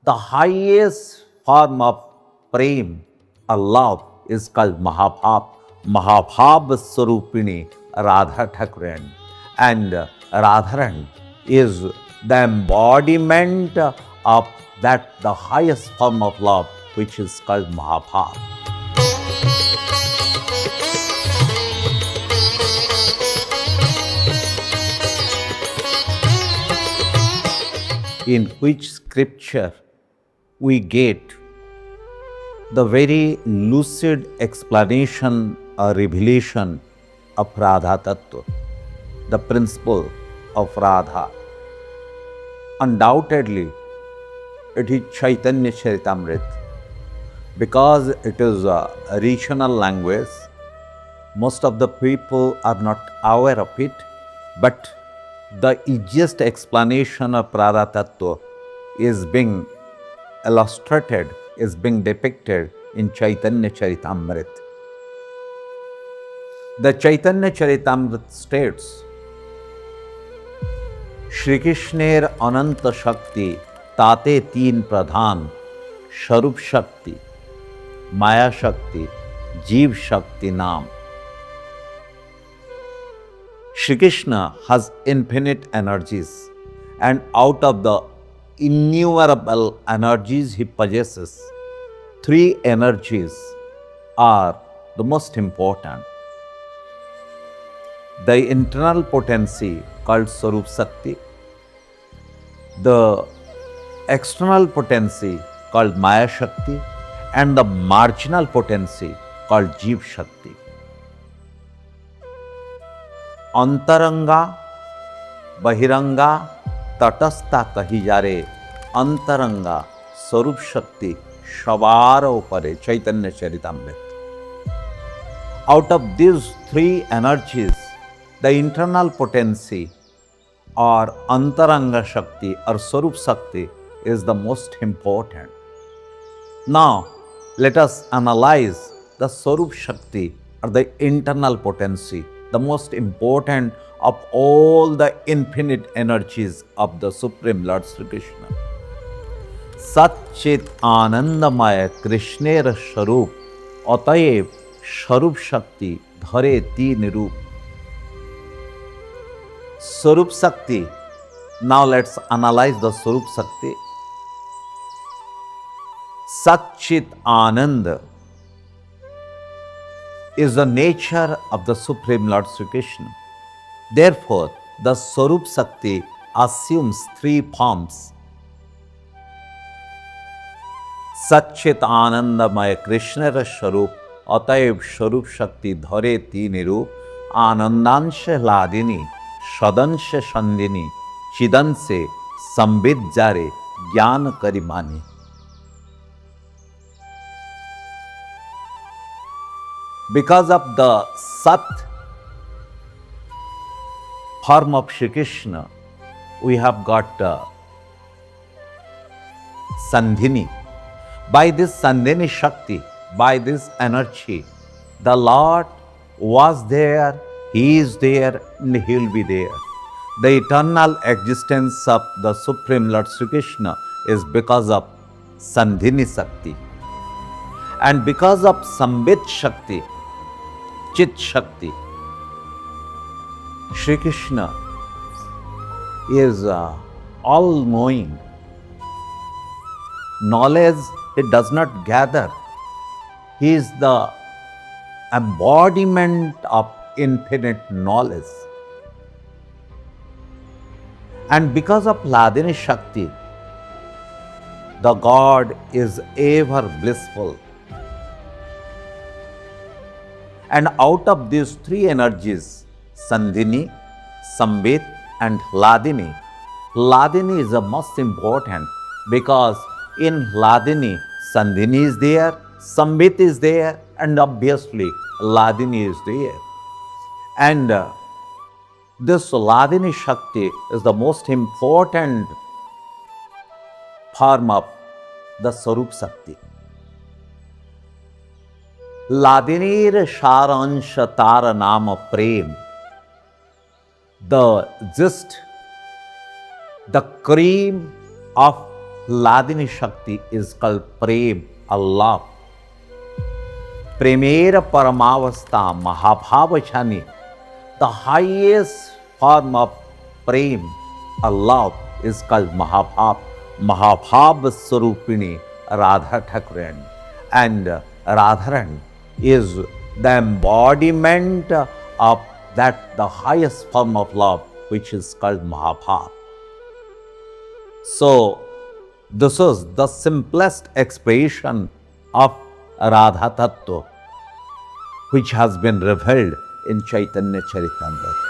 The highest form of prem or love is called Mahabhav. Mahabhav Swarupini Radha Thakuran. And Radharan is the embodiment of that the highest form of love, which is called Mahabhav. In which scripture we get the very lucid explanation or revelation of Radha Tattva, the principle of Radha. Undoubtedly, it is Chaitanya Charitamrita. Because it is a regional language, most of the people are not aware of it, but the easiest explanation of Radha Tattva is being illustrated, is being depicted in Chaitanya Charitamrita. The Chaitanya Charitamrita states, Shri Krishner Ananta Shakti Tate Teen Pradhan Sharup Shakti Maya Shakti Jeev Shakti Naam. Shri Krishna has infinite energies, and out of the innumerable energies he possesses, three energies are the most important. The internal potency called Swarup Shakti, the external potency called Maya Shakti, and the marginal potency called Jeev Shakti. Antaranga, Bahiranga, Tatastha kahi jare, Antaranga, Swarup Shakti, Shavara upare, Chaitanya Charitamrita. Out of these three energies, the internal potency or Antaranga Shakti or Swarup Shakti is the most important. Now, let us analyze the Swarup Shakti or the internal potency, the most important of all the infinite energies of the Supreme Lord Sri Krishna. Satchit Anandamaya Krishnera Sharup Atayev Sharup Shakti Dhare Teen Roop. Swarup Shakti. Now let's analyze the Swarup Shakti. Satchit Ananda is the nature of the Supreme Lord Sri Krishna. Therefore, the Swarup Shakti assumes three forms. Satchit Anandamaya Krishnara Sharup Atayev Sharup Shakti Dhare Teen Roop Anandansha Hladini Shadansha Shandini Chidanse Sambit Jare Jnana Karimani. Because of the Sat form of Shri Krishna, we have got Sandhini. By this Sandhini Shakti, by this energy, the Lord was there, He is there, and He will be there. The eternal existence of the Supreme Lord Sri Krishna is because of Sandhini Shakti. And because of Sambit Shakti, Chit Shakti, Shri Krishna is all-knowing. Knowledge He does not gather. He is the embodiment of infinite knowledge. And because of Hladini Shakti, the God is ever blissful. And out of these three energies, Sandhini, Sambit and Hladini, Hladini is the most important because in Hladini, Sandhini is there, Sambit is there, and obviously Hladini is there. And this Hladini Shakti is the most important form of the Swarup Shakti. Hladinir Sharansha Tara Nama Prem. The gist, the cream of Hladini Shakti is called Prem, Allah. Premera Paramavastha Mahabhavachani, the highest form of Prem, Allah, is called Mahabhav. Mahabhav Swarupini Radha Thakurani. And Radharani is the embodiment of that the highest form of love, which is called Mahabhav. So, this is the simplest expression of Radha Tattva, which has been revealed in Chaitanya Charitamrita.